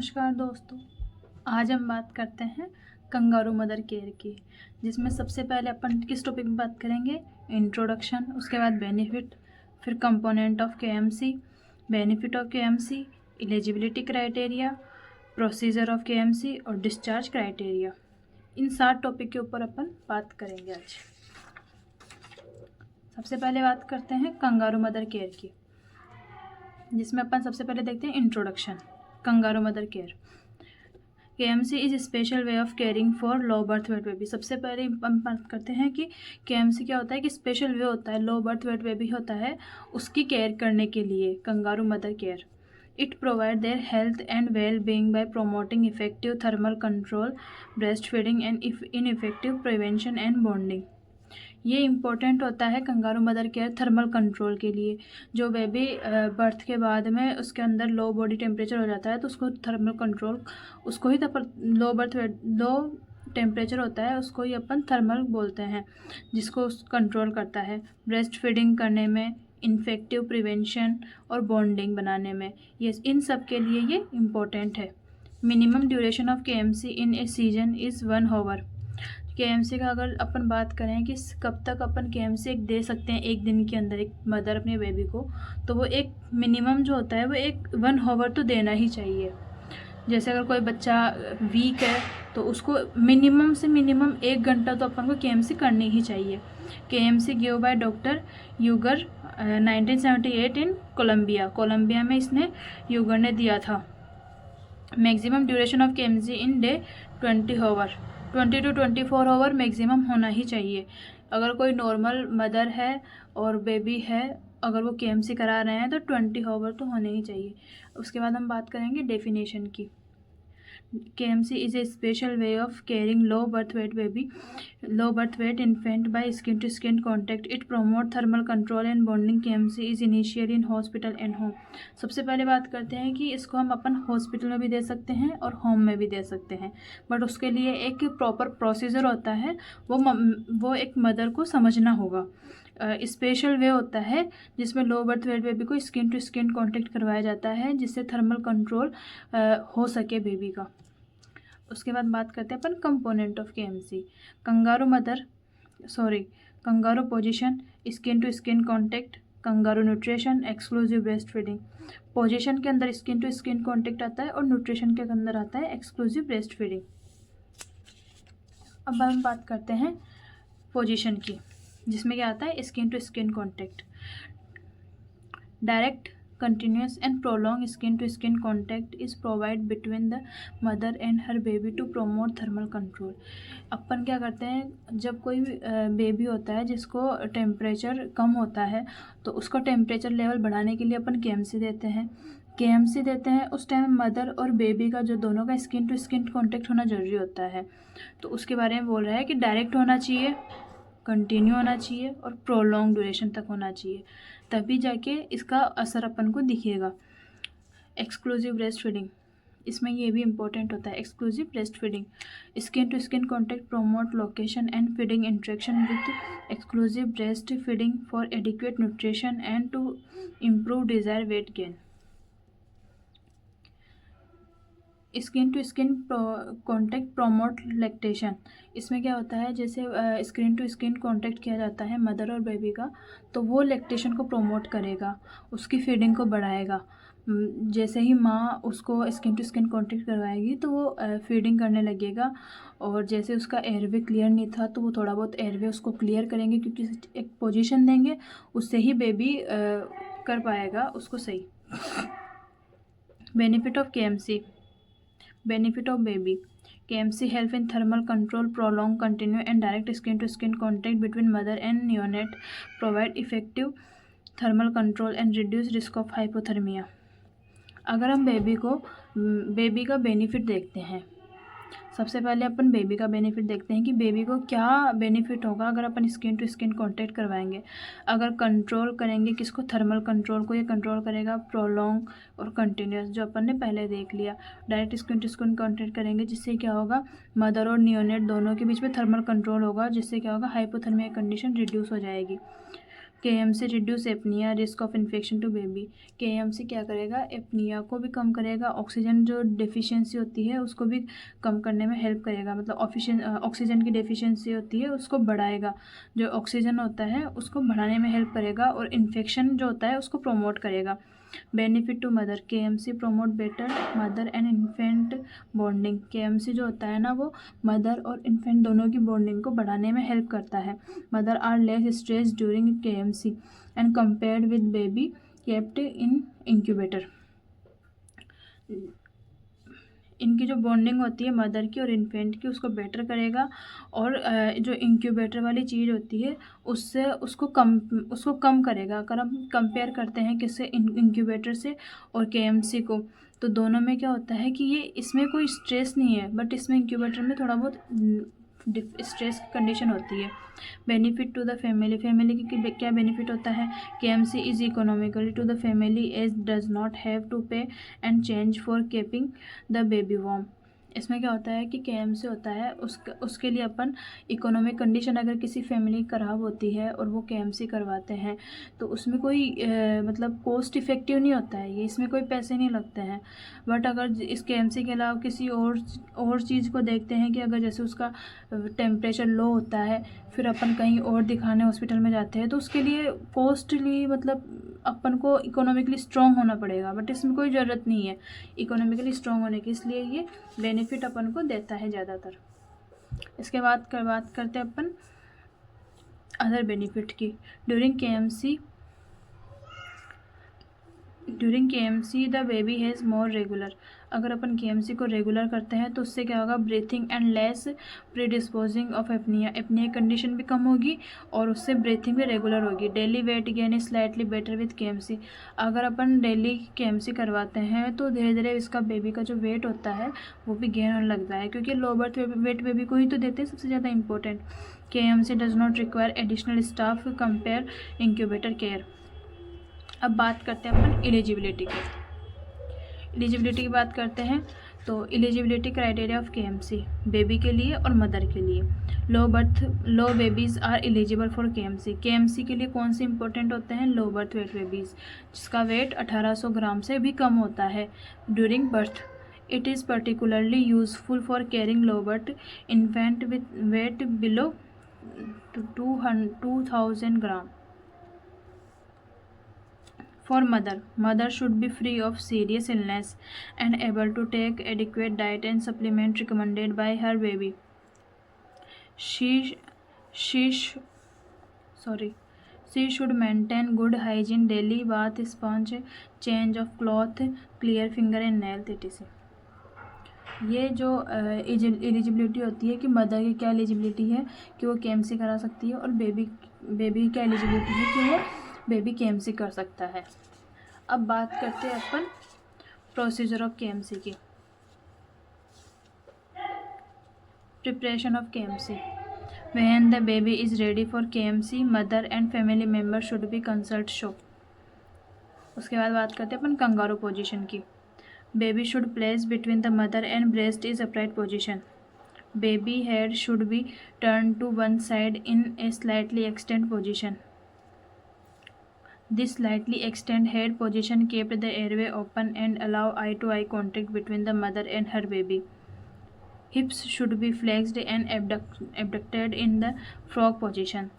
नमस्कार दोस्तों, आज हम बात करते हैं कंगारू मदर केयर की, जिसमें सबसे पहले अपन किस टॉपिक में बात करेंगे। इंट्रोडक्शन, उसके बाद बेनिफिट, फिर component of KMC, benefit of KMC, eligibility criteria, procedure of KMC और डिस्चार्ज क्राइटेरिया। इन 7 टॉपिक के ऊपर अपन बात करेंगे आज। सबसे पहले बात करते हैं कंगारू मदर केयर की, जिसमें अपन सबसे पहले देखते हैं introduction. Kangaroo mother care, KMC is special way of caring for low birth weight baby. सबसे पहले हम बात करते हैं कि केएमसी क्या होता है, कि स्पेशल वे होता है, लो बर्थ वेट बेबी होता है उसकी केयर करने के लिए kangaroo mother care. It provide their health and well being by promoting effective thermal control, breast feeding and in effective prevention and bonding. ये इम्पोर्टेंट होता है kangaroo mother care thermal control के लिए। जो बेबी बर्थ के बाद में उसके अंदर लो बॉडी टेम्परेचर हो जाता है तो उसको थर्मल कंट्रोल, उसको ही लो टेम्परेचर होता है उसको ही अपन थर्मल बोलते हैं, जिसको कंट्रोल करता है ब्रेस्ट फीडिंग करने में, इन्फेक्टिव प्रिवेंशन और बॉन्डिंग बनाने में। ये इन सब के लिए ये इम्पोर्टेंट है। Minimum duration of KMC in a season is 1 hour. KMC का अगर अपन बात करें कि कब तक अपन केएमसी एक दे सकते हैं एक दिन के अंदर एक मदर अपने बेबी को, तो वो एक मिनिमम जो होता है वो 1 आवर तो देना ही चाहिए। जैसे अगर कोई बच्चा वीक है तो उसको मिनिमम से मिनिमम 1 घंटा तो अपन को केएमसी करनी ही चाहिए। केएमसी गिव बाय डॉक्टर यूगर 1978 इन कोलंबिया में इसने यूगर ने दिया था। Maximum duration of KMC in day 20 hour, 20 to 24 hour maximum होना ही चाहिए। अगर कोई नॉर्मल मदर है और बेबी है, अगर वो केएमसी करा रहे हैं तो 20 आवर तो होने ही चाहिए। उसके बाद हम बात करेंगे डेफिनेशन की। KMC is a special way of caring low birth weight infant by skin to skin contact. It promote thermal control and bonding. KMC is initially in hospital and home. सबसे पहले बात करते हैं कि इसको हम अपन हॉस्पिटल में भी दे सकते हैं और होम में भी दे सकते हैं, बट उसके लिए एक प्रॉपर प्रोसीजर होता है, वो एक मदर को समझना होगा। स्पेशल वे होता है जिसमें लो बर्थ वेट बेबी को स्किन टू स्किन कांटेक्ट करवाया जाता है, जिससे थर्मल कंट्रोल हो सके बेबी का। उसके बाद बात करते हैं अपन कंपोनेंट ऑफ केएमसी। Kangaroo position, skin to skin contact, kangaroo nutrition, exclusive breast feeding. Position के अंदर स्किन टू स्किन कांटेक्ट आता है और न्यूट्रिशन के अंदर आता है एक्सक्लूसिव ब्रेस्ट फीडिंग। अब हम बात करते हैं पोजीशन की, जिसमें क्या आता है skin to skin contact. Direct, continuous and prolonged skin to skin contact is provided between the mother and her baby to promote thermal control। अपन क्या करते हैं, जब कोई बेबी होता है जिसको टेम्परेचर कम होता है तो उसका टेम्परेचर लेवल बढ़ाने के लिए अपन केएमसी देते हैं। उस टाइम मदर और बेबी का जो दोनों का स्किन टू स्किन कॉन्टेक्ट होना ज़रूरी होता है। तो उसके बारे में बोल रहा है कि डायरेक्ट होना चाहिए, कंटिन्यू होना चाहिए और प्रोलॉन्ग ड्यूरेशन तक होना चाहिए, तभी जाके इसका असर अपन को दिखेगा। एक्सक्लूसिव ब्रेस्ट फीडिंग, इसमें ये भी इम्पोर्टेंट होता है। Exclusive breast feeding, skin to skin contact promote location and feeding interaction with exclusive breast feeding for adequate nutrition and to improve desire weight gain. Skin to skin contact promote lactation, इसमें क्या होता है, जैसे skin to skin contact किया जाता है mother और baby का, तो वो लैक्टेशन को प्रोमोट करेगा, उसकी फीडिंग को बढ़ाएगा। जैसे ही माँ उसको स्किन टू स्किन कॉन्टेक्ट करवाएगी तो वो फीडिंग करने लगेगा, और जैसे उसका एयरवे क्लियर नहीं था तो वो थोड़ा बहुत एयरवे उसको क्लियर करेंगे, क्योंकि एक पोजीशन देंगे उससे ही बेबी कर पाएगा उसको सही। Benefit of KMC, benefit of baby, KMC help in thermal control, prolong, continue and direct skin to skin contact between mother and neonate, provide effective thermal control and reduce risk of hypothermia। अगर हम baby का benefit देखते हैं, सबसे पहले अपन baby का benefit देखते हैं कि बेबी को क्या बेनिफिट होगा अगर अपन स्किन टू स्किन कांटेक्ट करवाएंगे। अगर कंट्रोल करेंगे किसको, थर्मल कंट्रोल को, ये कंट्रोल करेगा प्रोलॉन्ग और कंटिन्यूस, जो अपन ने पहले देख लिया। Direct skin to skin contact करेंगे जिससे क्या होगा, मदर और नियोनेट दोनों के बीच में थर्मल कंट्रोल होगा, जिससे क्या होगा, हाइपोथर्मिया कंडीशन रिड्यूस हो जाएगी। KMC reduce apnoea risk of infection to baby. KMC क्या करेगा, एपनिया को भी कम करेगा, ऑक्सीजन जो डेफिशिएंसी होती है उसको भी कम करने में हेल्प करेगा, मतलब ऑक्सीजन की डेफिशिएंसी होती है उसको बढ़ाएगा, जो ऑक्सीजन होता है उसको बढ़ाने में हेल्प करेगा, और इन्फेक्शन जो होता है उसको प्रोमोट करेगा। Benefit to mother, KMC promote better mother and infant bonding. KMC जो होता है ना वो मदर और इन्फेंट दोनों की बॉन्डिंग को बढ़ाने में हेल्प करता है। Mother are less stress during KMC and compared with baby kept in incubator. इनकी जो बॉन्डिंग होती है मदर की और इन्फेंट की उसको बेटर करेगा, और जो इंक्यूबेटर वाली चीज़ होती है उससे उसको कम करेगा। अगर हम कंपेयर करते हैं किससे, इंक्यूबेटर से और KMC को, तो दोनों में क्या होता है कि ये इसमें कोई स्ट्रेस नहीं है, बट इसमें इंक्यूबेटर में थोड़ा बहुत स्ट्रेस कंडीशन होती है। Benefit to the family, family की क्या बेनिफिट होता है, KMC is economically to the family as does not have to pay and change for keeping the baby warm. इसमें क्या होता है कि KMC होता है उसके लिए अपन इकोनॉमिक कंडीशन, अगर किसी फैमिली ख़राब होती है और वो KMC करवाते हैं तो उसमें कोई मतलब कॉस्ट इफ़ेक्टिव नहीं होता है ये, इसमें कोई पैसे नहीं लगते हैं। बट अगर इस KMC के अलावा किसी और चीज़ को देखते हैं कि अगर जैसे उसका टेम्परेचर लो होता है, फिर अपन कहीं और दिखाने हॉस्पिटल में जाते हैं तो उसके लिए कॉस्टली, मतलब अपन को इकोनॉमिकली स्ट्रॉन्ग होना पड़ेगा, बट इसमें कोई ज़रूरत नहीं है इकोनॉमिकली स्ट्रॉन्ग होने की, इसलिए ये बेनिफिट अपन को देता है ज़्यादातर। इसके बाद बात करते हैं अपन अदर बेनिफिट की। During KMC the baby has more regular. अगर अपन KMC को रेगुलर करते हैं तो उससे क्या होगा, breathing and less predisposing of apnoea, apnoea condition भी कम होगी और उससे ब्रीथिंग भी रेगुलर होगी। Daily weight gain is slightly better with KMC। अगर अपन डेली KMC करवाते हैं तो धीरे धीरे इसका बेबी का जो वेट होता है वो भी गेन होने लगता है, क्योंकि लो बर्थ वेट बेबी को ही तो देते हैं सबसे ज़्यादा important. KMC does not require additional staff compare incubator care. अब बात करते हैं अपन एलिजिबिलिटी की बात करते हैं। तो eligibility criteria of KMC baby के लिए और मदर के लिए। Low babies are eligible for KMC के लिए कौन से इंपॉर्टेंट होते हैं, लो बर्थ वेट बेबीज़ जिसका वेट 1800 ग्राम से भी कम होता है during birth. It is particularly useful for caring low birth infant with weight below 2000 gram. For mother should be free of serious illness and able to take adequate diet and supplement recommended by her baby. She should maintain good hygiene, daily bath, sponge change of cloth, clear finger and nail etc. ये जो eligibility होती है कि mother की क्या eligibility है कि वो KMC करा सकती है, और बेबी की क्या एलिजिबिलिटी है कि वो बेबी KMC कर सकता है। अब बात करते हैं अपन प्रोसीजर ऑफ KMC की। Preparation of KMC। When the baby is ready for KMC mother and family member should be consult show. उसके बाद बात करते हैं अपन कंगारू पोजीशन की। Baby should place between the mother and breast is upright position. Baby head should be turn to one side in a slightly extend position. This slightly extend head position kept the airway open and allow eye-to-eye contact between the mother and her baby. Hips should be flexed and abducted in the frog position.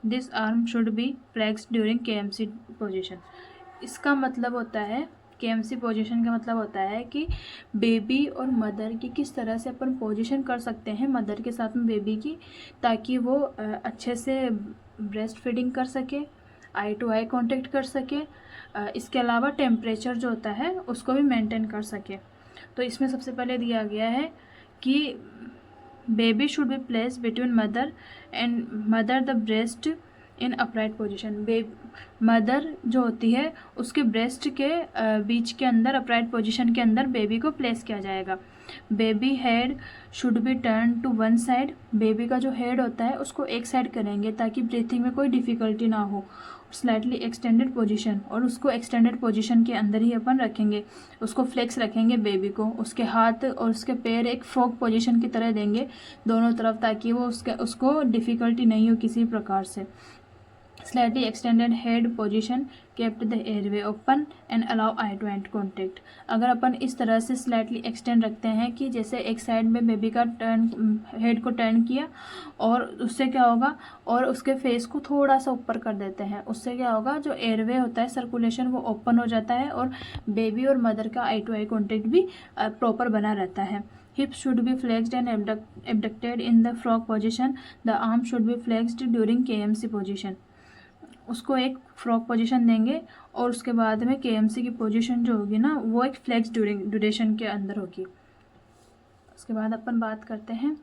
This arm should be flexed during KMC position. इसका मतलब होता है, KMC position का मतलब होता है कि baby और मदर की किस तरह से अपन पोजीशन कर सकते हैं मदर के साथ में बेबी की, ताकि वो अच्छे से ब्रेस्ट फीडिंग कर सके, आई टू आई कांटेक्ट कर सके, इसके अलावा टेम्परेचर जो होता है उसको भी मेंटेन कर सके। तो इसमें सबसे पहले दिया गया है कि baby should B place between mother the breast in upright position. Mother जो होती है उसके ब्रेस्ट के बीच के अंदर अपराइट पोजीशन के अंदर बेबी को प्लेस किया जाएगा। Baby head should be turn to one side. Baby का जो हेड होता है उसको एक साइड करेंगे ताकि ब्रीथिंग में कोई डिफ़िकल्टी ना हो। स्लाइटली एक्सटेंडेड पोजीशन, और उसको एक्सटेंडेड पोजीशन के अंदर ही अपन रखेंगे, उसको फ्लेक्स रखेंगे बेबी को, उसके हाथ और उसके पैर एक फ्रॉग पोजीशन की तरह देंगे दोनों तरफ, ताकि वो उसको डिफ़िकल्टी नहीं हो किसी प्रकार से। Slightly extended head position kept the airway open and allow eye to eye contact. अगर अपन इस तरह से स्लाइटली एक्सटेंड रखते हैं कि जैसे एक साइड में बेबी का टर्न, हेड को टर्न किया और उससे क्या होगा, और उसके फेस को थोड़ा सा ऊपर कर देते हैं, उससे क्या होगा, जो एयरवे होता है सर्कुलेशन वो ओपन हो जाता है और बेबी और मदर का आई टू आई कॉन्टेक्ट भी प्रॉपर बना रहता है. Hips should be flexed and abducted in the frog position. The arm should be flexed during KMC position. उसको एक फ्रॉग पोजीशन देंगे और उसके बाद में KMC की पोजीशन जो होगी ना वो एक फ्लेक्स ड्यूरेशन के अंदर होगी. उसके बाद अपन बात करते हैं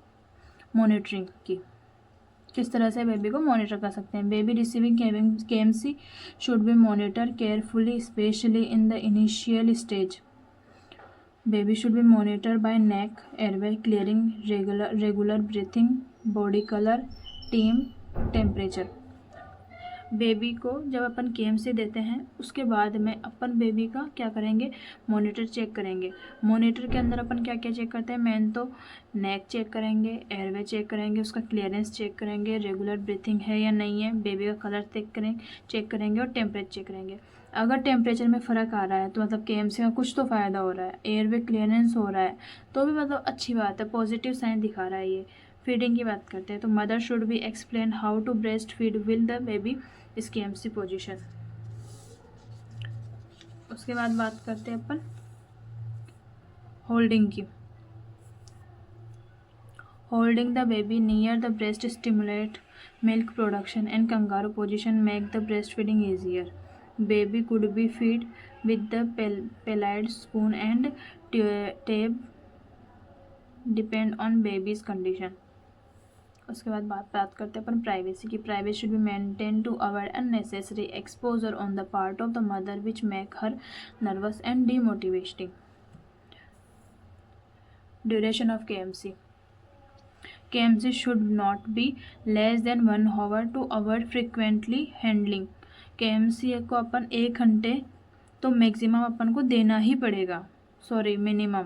मॉनिटरिंग की, किस तरह से बेबी को मॉनिटर कर सकते हैं. Baby receiving KMC should be monitor carefully specially in the initial stage. Baby should be monitor by neck, airway clearing, regular breathing, body colour, temperature. Baby को जब अपन KMC देते हैं उसके बाद में अपन बेबी का क्या करेंगे, मॉनिटर चेक करेंगे. मॉनिटर के अंदर अपन क्या क्या चेक करते हैं, मेन तो नेक चेक करेंगे, एयरवे चेक करेंगे, उसका क्लियरेंस चेक करेंगे, रेगुलर ब्रीथिंग है या नहीं है, बेबी का कलर चेक करेंगे और टेम्परेचर चेक करेंगे. अगर टेम्परेचर में फ़र्क आ रहा है तो मतलब KMC का कुछ तो फ़ायदा हो रहा है, एयरवे क्लियरेंस हो रहा है तो भी मतलब अच्छी बात है, पॉजिटिव साइन दिखा रहा है ये. फीडिंग की बात करते हैं तो mother should be explain how to breast feed will the baby इस KMC पोजीशन. उसके बाद बात करते हैं अपन होल्डिंग की. Holding the baby near the breast stimulate milk production and kangaroo position make the breast feeding easier. Baby could be feed with the paladai spoon and tube depend on baby's condition. उसके बाद बात करते हैं अपन privacy की. Privacy should be maintain to avoid unnecessary exposure on the part of the mother which make her nervous and demotivating. Duration of KMC. KMC should not be less than 1 hour to avoid frequently handling. KMC को अपन 1 घंटे तो maximum अपन को देना ही पड़ेगा, minimum.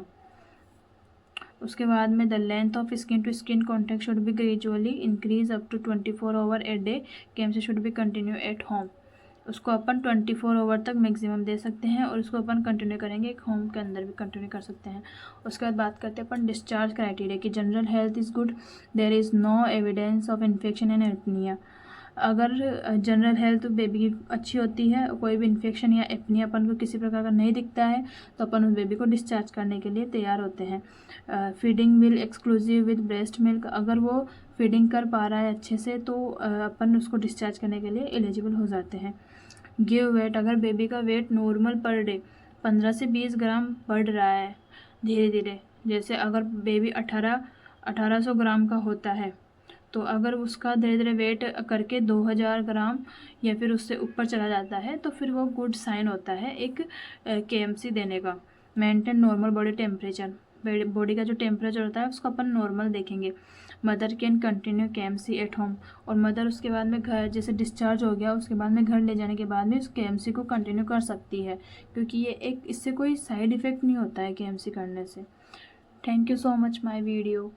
उसके बाद में the length of skin to skin contact should be gradually increase up to 24 hours a day. KMC should be continue at home. उसको अपन 24 hours तक मैक्सिमम दे सकते हैं और उसको अपन कंटिन्यू करेंगे, एक होम के अंदर भी कंटिन्यू कर सकते हैं. उसके बाद बात करते हैं अपन डिस्चार्ज क्राइटेरिया की. General health is good, there is no evidence of infection and apnoea. अगर जनरल हेल्थ बेबी की अच्छी होती है, कोई भी इन्फेक्शन या एपनिया अपन को किसी प्रकार का नहीं दिखता है तो अपन उस बेबी को डिस्चार्ज करने के लिए तैयार होते हैं. Feeding will exclusive with breast milk. अगर वो फीडिंग कर पा रहा है अच्छे से तो अपन उसको डिस्चार्ज करने के लिए एलिजिबल हो जाते हैं. Give weight. अगर बेबी का वेट नॉर्मल पर डे 15 से 20 ग्राम बढ़ रहा है धीरे धीरे, जैसे अगर बेबी 1800 ग्राम का होता है तो अगर उसका धीरे धीरे वेट करके 2000 ग्राम या फिर उससे ऊपर चला जाता है तो फिर वो गुड साइन होता है एक KMC देने का. Maintain normal body temperature. Body का जो टेम्परेचर होता है उसको अपन नॉर्मल देखेंगे. Mother can continue KMC at home. और मदर उसके बाद में घर जैसे डिस्चार्ज हो गया उसके बाद में घर ले जाने के बाद में उस KMC को कंटिन्यू कर सकती है, क्योंकि ये एक इससे कोई साइड इफ़ेक्ट नहीं होता है KMC करने से. Thank you so much my video.